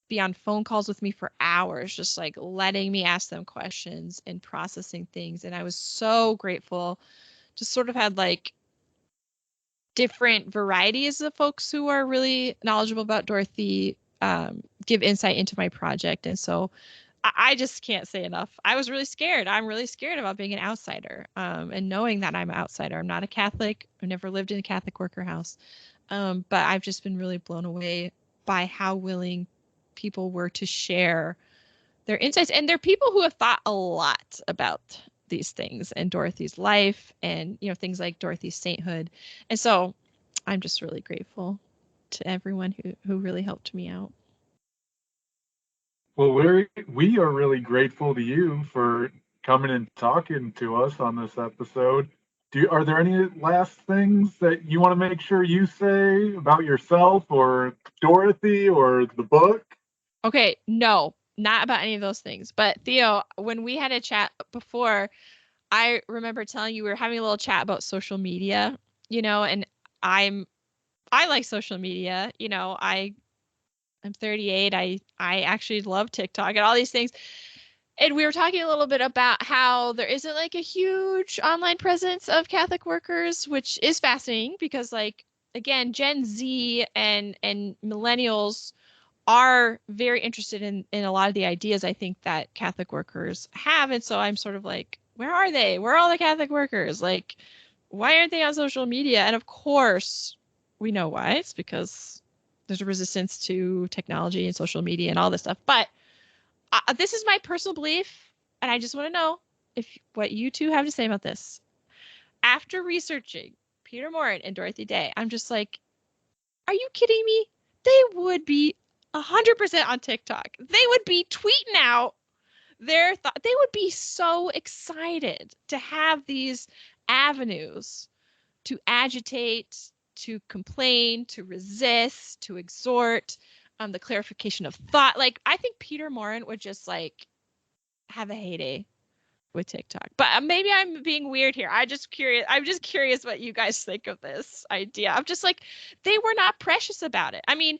be on phone calls with me for hours, just like letting me ask them questions and processing things. And I was so grateful to sort of had like different varieties of folks who are really knowledgeable about Dorothy give insight into my project. And so I just can't say enough. I was really scared. I'm really scared about being an outsider, and knowing that I'm an outsider. I'm not a Catholic. I've never lived in a Catholic worker house. But I've just been really blown away by how willing people were to share their insights. And they're people who have thought a lot about these things and Dorothy's life and, things like Dorothy's sainthood. And so I'm just really grateful to everyone who really helped me out. Well, we are really grateful to you for coming and talking to us on this episode. Are there any last things that you want to make sure you say about yourself or Dorothy or the book? Okay, no, not about any of those things. But Theo, when we had a chat before, I remember telling you we were having a little chat about social media, and I like social media. I'm 38. I actually love TikTok and all these things. And we were talking a little bit about how there isn't like a huge online presence of Catholic workers, which is fascinating because like again, Gen Z and millennials are very interested in a lot of the ideas I think that Catholic workers have. And so I'm sort of like, where are they? Where are all the Catholic workers? Like, why aren't they on social media? And of course, we know why. It's because there's a resistance to technology and social media and all this stuff. But this is my personal belief, and I just want to know if what you two have to say about this. After researching Peter Morin and Dorothy Day, I'm just like, are you kidding me? They would be 100% on TikTok. They would be tweeting out their thought. They would be so excited to have these avenues to agitate, to complain, to resist, to exhort, the clarification of thought. Like, I think Peter Morin would just like have a heyday with TikTok. But maybe I'm being weird here. I'm just curious what you guys think of this idea. I'm just like, they were not precious about it. I mean,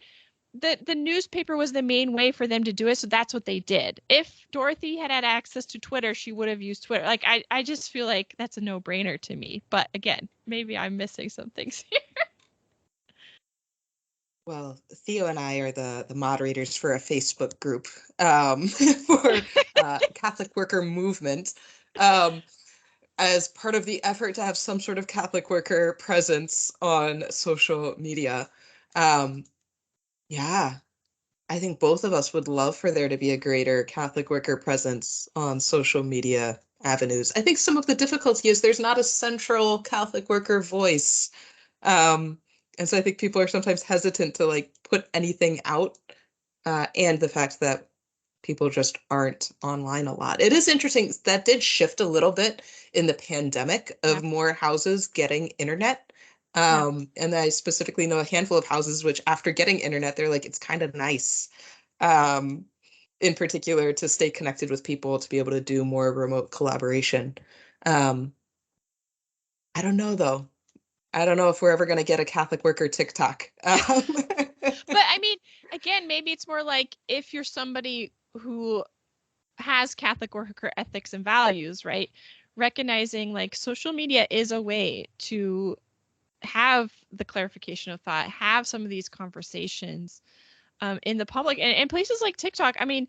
the newspaper was the main way for them to do it, so that's what they did. If Dorothy had access to Twitter, she would have used Twitter. Like I just feel like that's a no-brainer to me. But again, maybe I'm missing some things here. Well, Theo and I are the moderators for a Facebook group for Catholic Worker Movement. As part of the effort to have some sort of Catholic worker presence on social media. Yeah, I think both of us would love for there to be a greater Catholic worker presence on social media avenues. I think some of the difficulty is there's not a central Catholic worker voice. And so I think people are sometimes hesitant to like put anything out, and the fact that people just aren't online a lot. It is interesting that did shift a little bit in the pandemic of more houses getting internet. And I specifically know a handful of houses which after getting internet, they're like, it's kind of nice, in particular to stay connected with people, to be able to do more remote collaboration. I don't know though. I don't know if we're ever going to get a Catholic worker TikTok. But I mean, again, maybe it's more like if you're somebody who has Catholic worker ethics and values, right? Recognizing like social media is a way to have the clarification of thought, have some of these conversations in the public, and places like TikTok. I mean,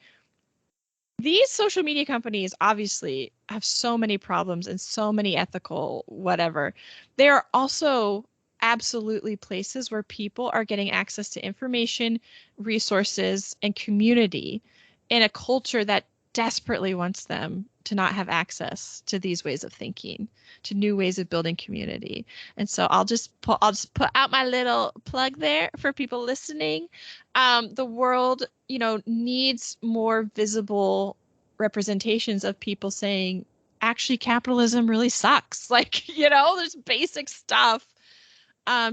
these social media companies obviously have so many problems and so many ethical whatever. They are also absolutely places where people are getting access to information, resources, and community in a culture that desperately wants them to not have access to these ways of thinking, to new ways of building community. And so I'll just put out my little plug there for people listening. The world, needs more visible representations of people saying, actually, capitalism really sucks. Like, there's basic stuff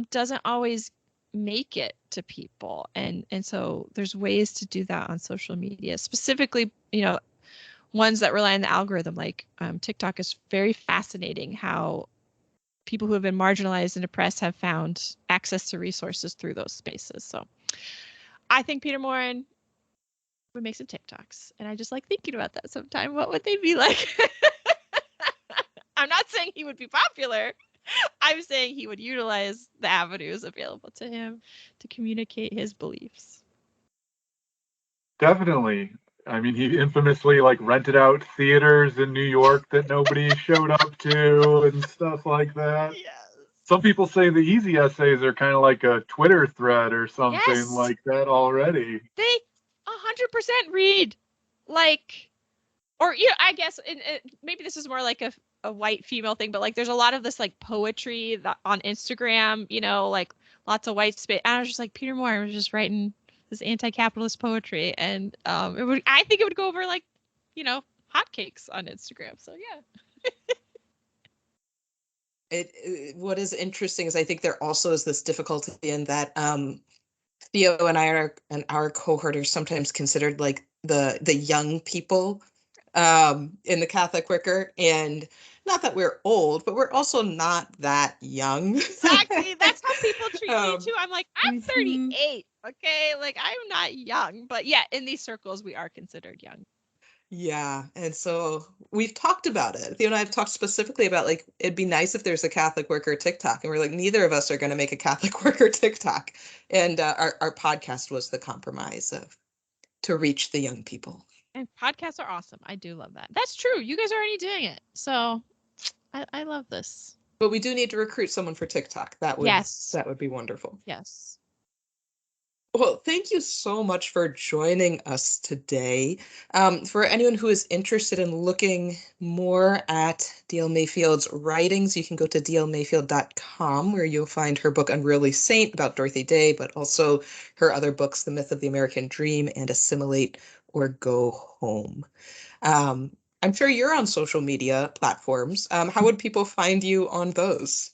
doesn't always make it to people. And so there's ways to do that on social media, specifically, ones that rely on the algorithm. Like TikTok is very fascinating how people who have been marginalized and oppressed have found access to resources through those spaces. So I think Peter Morin would make some TikToks. And I just like thinking about that sometime. What would they be like? I'm not saying he would be popular. I'm saying he would utilize the avenues available to him to communicate his beliefs. Definitely. I mean, he infamously like rented out theaters in New York that nobody showed up to and stuff like that. Yes. Some people say the easy essays are kind of like a Twitter thread or something Yes. like that already. They 100% read like, or I guess maybe this is more like a white female thing, but like there's a lot of this like poetry that on Instagram, like lots of white space. And I was just like, Peter Moore was just writing this anti-capitalist poetry, and I think it would go over like, hotcakes on Instagram. So yeah. What is interesting is I think there also is this difficulty in that Theo and I and our cohort are sometimes considered like the young people in the Catholic worker, and not that we're old, but we're also not that young. Exactly. That's how people treat me too. I'm like, I'm 38. Okay. Like I'm not young, but yeah, in these circles, we are considered young. Yeah. And so we've talked about it. Theo and I have talked specifically about like, it'd be nice if there's a Catholic worker TikTok. And we're like, neither of us are going to make a Catholic worker TikTok. And our podcast was the compromise to reach the young people. And podcasts are awesome. I do love that. That's true. You guys are already doing it. So I love this. But we do need to recruit someone for TikTok. That would be wonderful. Yes. Well, thank you so much for joining us today. For anyone who is interested in looking more at D.L. Mayfield's writings, you can go to dlmayfield.com, where you'll find her book Unruly Saint about Dorothy Day, but also her other books, The Myth of the American Dream and Assimilate or Go Home. I'm sure you're on social media platforms. How would people find you on those?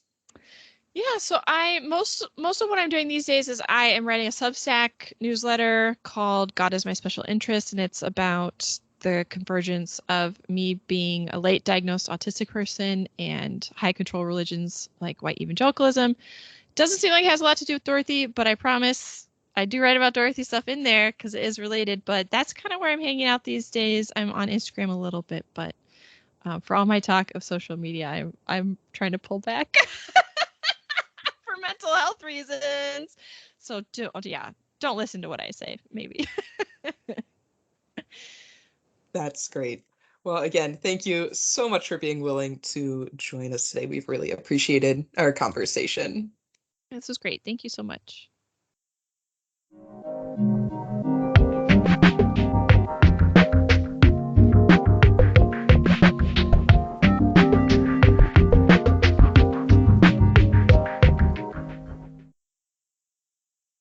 Yeah, so most of what I'm doing these days is I am writing a Substack newsletter called God is My Special Interest, and it's about the convergence of me being a late diagnosed autistic person and high control religions like white evangelicalism. Doesn't seem like it has a lot to do with Dorothy, but I promise I do write about Dorothy stuff in there because it is related, but that's kind of where I'm hanging out these days. I'm on Instagram a little bit, but for all my talk of social media, I'm trying to pull back for mental health reasons. So don't listen to what I say, maybe. That's great. Well, again, thank you so much for being willing to join us today. We've really appreciated our conversation. This was great. Thank you so much.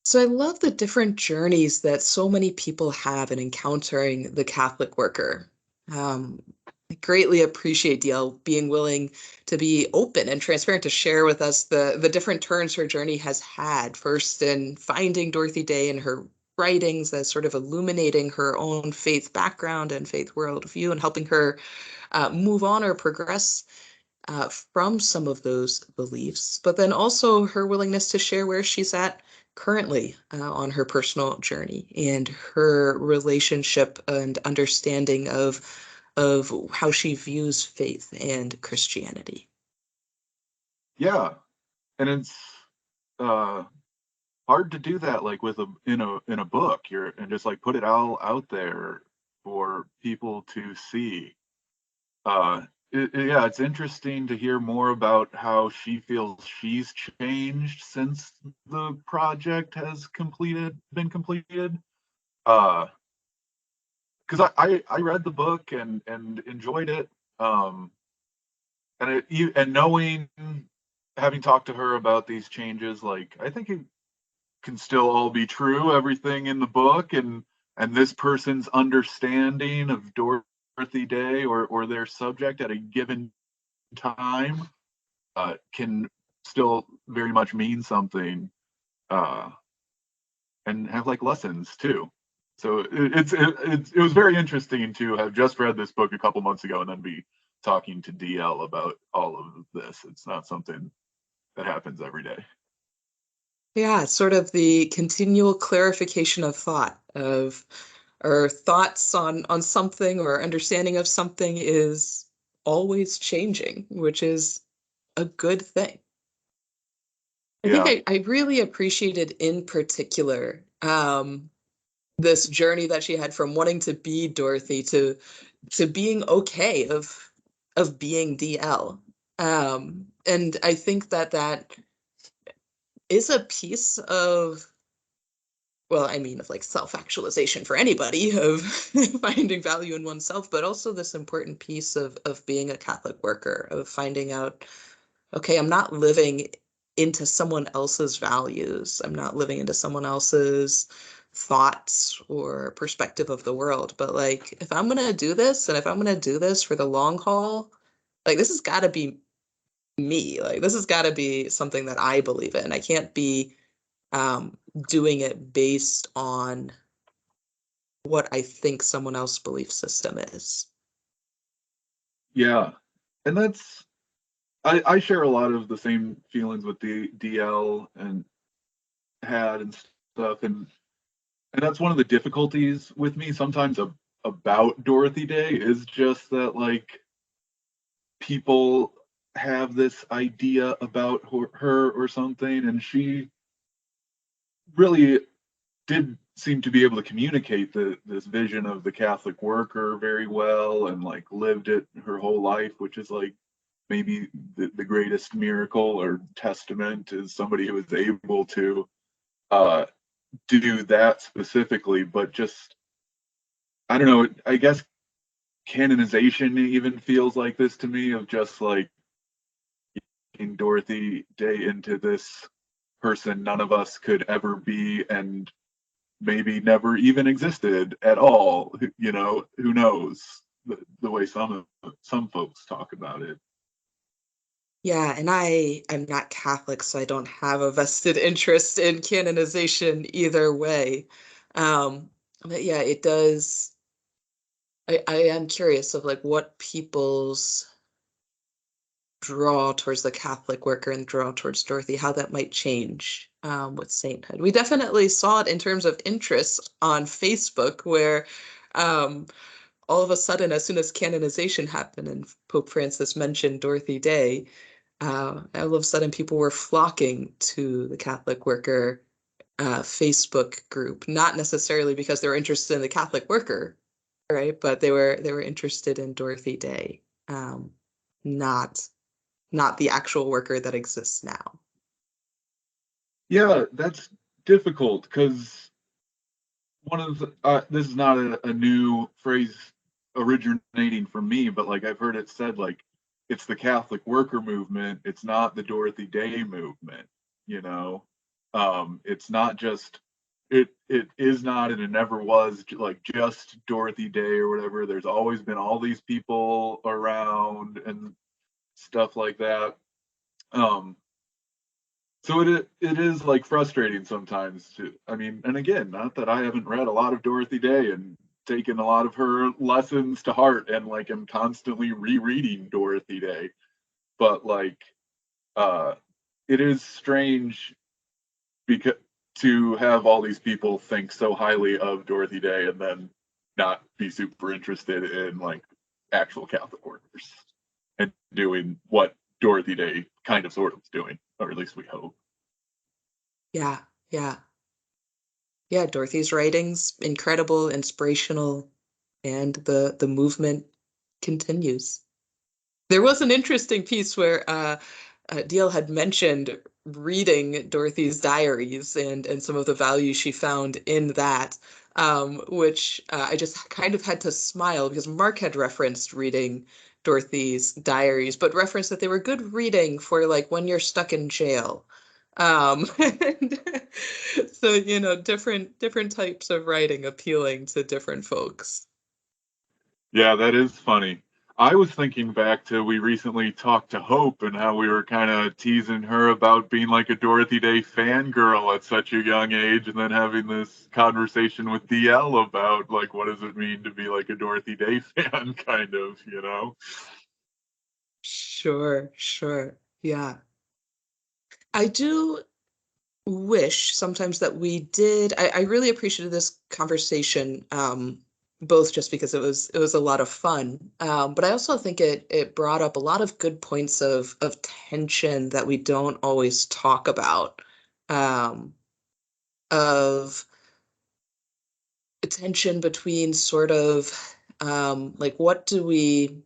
So I love the different journeys that so many people have in encountering the Catholic worker. I greatly appreciate DL being willing to be open and transparent to share with us the different turns her journey has had. First, in finding Dorothy Day and her writings as sort of illuminating her own faith background and faith worldview and helping her move on or progress from some of those beliefs, but then also her willingness to share where she's at currently on her personal journey and her relationship and understanding of how she views faith and Christianity. Yeah, and it's uh, hard to do that like with a book. And just like put it all out there for people to see. Uh, yeah, it's interesting to hear more about how she feels she's changed since the project has been completed. Uh, because I read the book and enjoyed it. Um, and knowing, having talked to her about these changes, like I think it can still all be true, everything in the book, and this person's understanding of Dorothy Day or their subject at a given time can still very much mean something, uh, and have like lessons too. So it was very interesting to have just read this book a couple months ago and then be talking to DL about all of this. It's not something that happens every day. Yeah, it's sort of the continual clarification of thought of our thoughts on something or understanding of something is always changing, which is a good thing. I think Yeah. I really appreciated in particular this journey that she had from wanting to be Dorothy to being okay of being DL. And I think that that is a piece of, well, I mean, of like self-actualization for anybody of finding value in oneself, but also this important piece of being a Catholic worker, of finding out, okay, I'm not living into someone else's values. I'm not living into someone else's thoughts or perspective of the world. But like, if I'm gonna do this, and if I'm gonna do this for the long haul, like this has got to be me. Like this has got to be something that I believe in. I can't be um, doing it based on what I think someone else's belief system is. Yeah. And I share a lot of the same feelings with the DL and had and stuff. And that's one of the difficulties with me sometimes about Dorothy Day is just that like people have this idea about her or something, and she really did seem to be able to communicate this vision of the Catholic worker very well and like lived it her whole life, which is like maybe the greatest miracle or testament is somebody who is able to uh, do that specifically. But just, I don't know, I guess canonization even feels like this to me of just like in Dorothy Day into this person none of us could ever be and maybe never even existed at all. You know, who knows? The way some folks talk about it. Yeah, and I'm not Catholic, so I don't have a vested interest in canonization either way. But yeah, it does. I am curious of like what people's draw towards the Catholic worker and draw towards Dorothy, how that might change with sainthood. We definitely saw it in terms of interest on Facebook, where all of a sudden, as soon as canonization happened and Pope Francis mentioned Dorothy Day, all of a sudden people were flocking to the Catholic Worker Facebook group, not necessarily because they were interested in the Catholic Worker, right? But they were interested in Dorothy Day, not the actual worker that exists now. Yeah, that's difficult because one of the, this is not a new phrase originating from me, but like I've heard it said, like it's the Catholic worker movement, it's not the Dorothy Day movement, you know. It's not just it is not and it never was like just Dorothy Day or whatever. There's always been all these people around and stuff like that. Um, so it is like frustrating sometimes to, I mean, and again, not that I haven't read a lot of Dorothy Day and taken a lot of her lessons to heart and like am constantly rereading Dorothy Day, but like uh it is strange because to have all these people think so highly of Dorothy Day and then not be super interested in like actual Catholic workers and doing what Dorothy Day kind of sort of is doing, or at least we hope. Yeah, yeah. Yeah, Dorothy's writings, incredible, inspirational, and the movement continues. There was an interesting piece where DL had mentioned reading Dorothy's diaries and some of the value she found in that, which I just kind of had to smile because Mark had referenced reading Dorothy's diaries, but referenced that they were good reading for like when you're stuck in jail. And so, different types of writing appealing to different folks. Yeah, that is funny. I was thinking back to we recently talked to Hope and how we were kind of teasing her about being like a Dorothy Day fangirl at such a young age, and then having this conversation with DL about like what does it mean to be like a Dorothy Day fan, kind of, you know? Sure, sure. Yeah. I do wish sometimes that we did. I really appreciated this conversation, both just because it was a lot of fun, but I also think it brought up a lot of good points of tension that we don't always talk about, of tension between sort of like what do we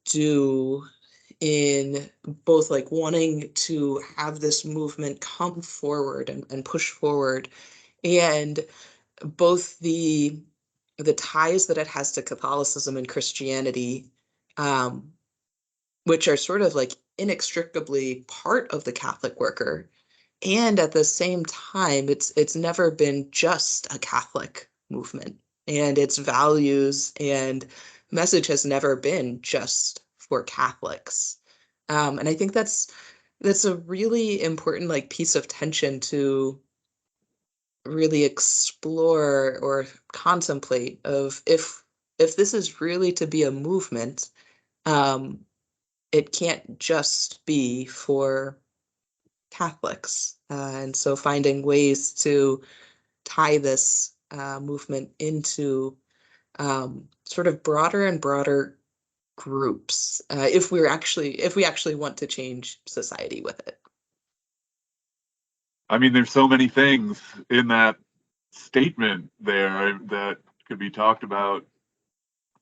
do in both like wanting to have this movement come forward and push forward, and both the ties that it has to Catholicism and Christianity, um, which are sort of like inextricably part of the Catholic worker, and at the same time it's never been just a Catholic movement, and its values and message has never been just for Catholics. And I think that's a really important like piece of tension to really explore or contemplate, of if this is really to be a movement, um, it can't just be for Catholics. And so finding ways to tie this movement into sort of broader and broader groups, if we actually want to change society with it. I mean, there's so many things in that statement there that could be talked about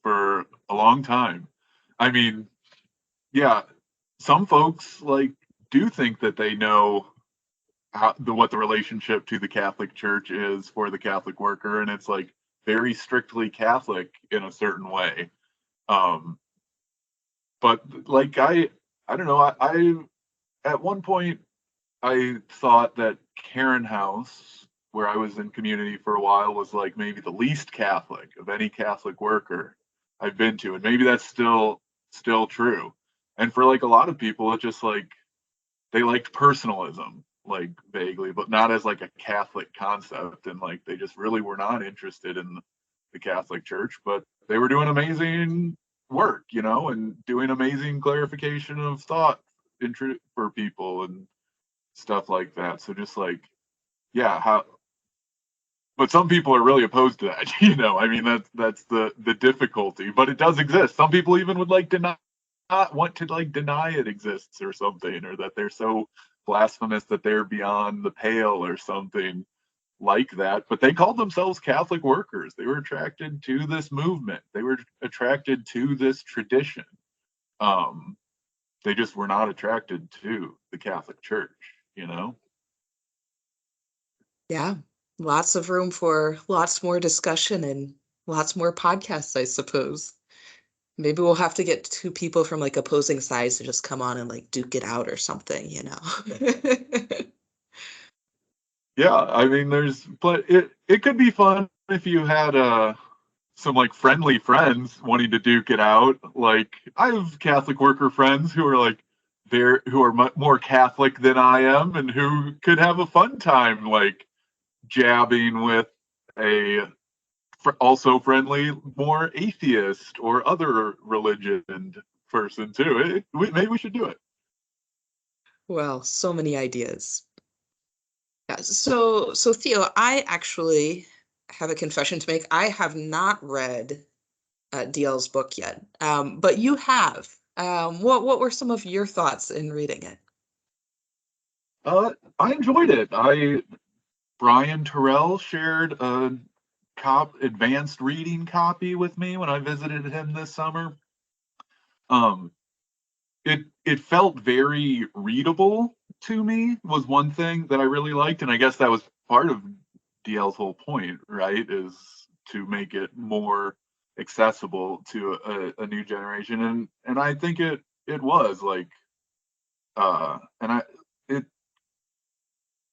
for a long time. I mean, yeah, some folks like do think that they know what the relationship to the Catholic Church is for the Catholic worker, and it's like very strictly Catholic in a certain way. Um, but like I don't know. I at one point I thought that Karen House, where I was in community for a while, was like maybe the least Catholic of any Catholic worker I've been to, and maybe that's still true. And for like a lot of people, it just like they liked personalism, like vaguely, but not as like a Catholic concept. And like they just really were not interested in the Catholic Church, but they were doing amazing work, you know, and doing amazing clarification of thought for people. And stuff like that. So just like, yeah, how. But some people are really opposed to that, I mean, that's the difficulty. But it does exist. Some people even would like deny, not want to like deny it exists or something, or that they're so blasphemous that they're beyond the pale or something like that. But they called themselves Catholic workers. They were attracted to this movement. They were attracted to this tradition. They just were not attracted to the Catholic Church. Yeah, lots of room for lots more discussion and lots more podcasts, I suppose. Maybe we'll have to get two people from like opposing sides to just come on and like duke it out or something. Yeah, I mean, but it could be fun if you had some like friendly friends wanting to duke it out. Like I have Catholic worker friends who are like who are more Catholic than I am, and who could have a fun time like jabbing with a also friendly, more atheist or other religion person too. Maybe we should do it. Well, so many ideas. Yeah, so Theo, I actually have a confession to make. I have not read DL's book yet, but you have. What were some of your thoughts in reading it? I enjoyed it. Brian Terrell shared a advanced reading copy with me when I visited him this summer. Um, it felt very readable to me, was one thing that I really liked, and I guess that was part of DL's whole point, right? Is to make it more accessible to a new generation, and I think it was like, and it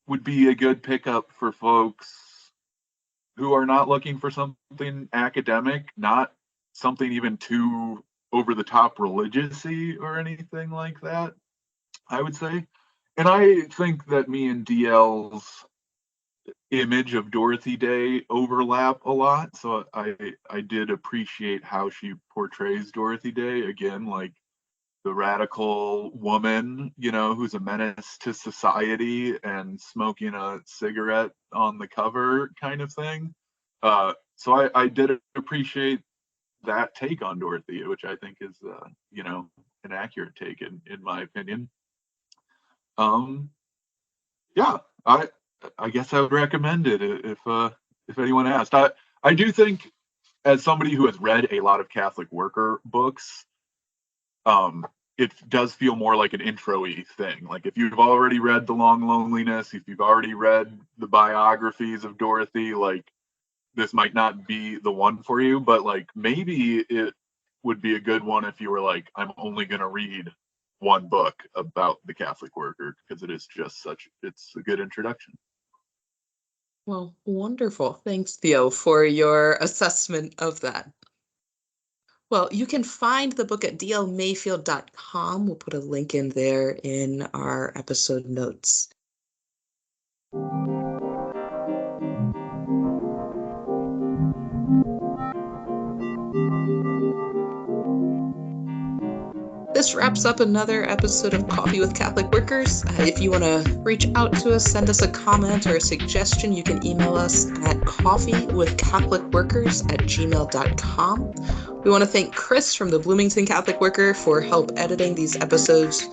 would be a good pickup for folks who are not looking for something academic, not something even too over the top religious-y or anything like that, I would say. And I think that me and DL's image of Dorothy Day overlap a lot. So I did appreciate how she portrays Dorothy Day. Again, like the radical woman, who's a menace to society and smoking a cigarette on the cover kind of thing. So I did appreciate that take on Dorothy, which I think is, an accurate take in my opinion. Yeah, I guess I would recommend it if anyone asked. I do think, as somebody who has read a lot of Catholic worker books, it does feel more like an intro-y thing. Like if you've already read The Long Loneliness, if you've already read the biographies of Dorothy, like this might not be the one for you, but like maybe it would be a good one if you were like, I'm only going to read one book about the Catholic worker, because it's a good introduction. Well, wonderful. Thanks, Theo, for your assessment of that. Well, you can find the book at dlmayfield.com. We'll put a link in there in our episode notes. This wraps up another episode of Coffee with Catholic Workers. If you want to reach out to us, send us a comment or a suggestion, you can email us at coffeewithcatholicworkers@gmail.com. We want to thank Chris from the Bloomington Catholic Worker for help editing these episodes,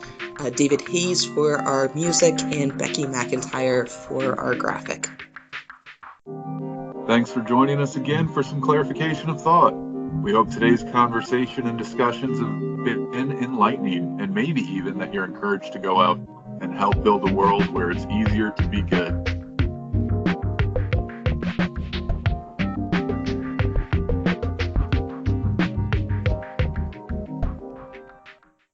David Hayes for our music, and Becky McIntyre for our graphic. Thanks for joining us again for some clarification of thought. We hope today's conversation and discussions have been enlightening, and maybe even that you're encouraged to go out and help build a world where it's easier to be good.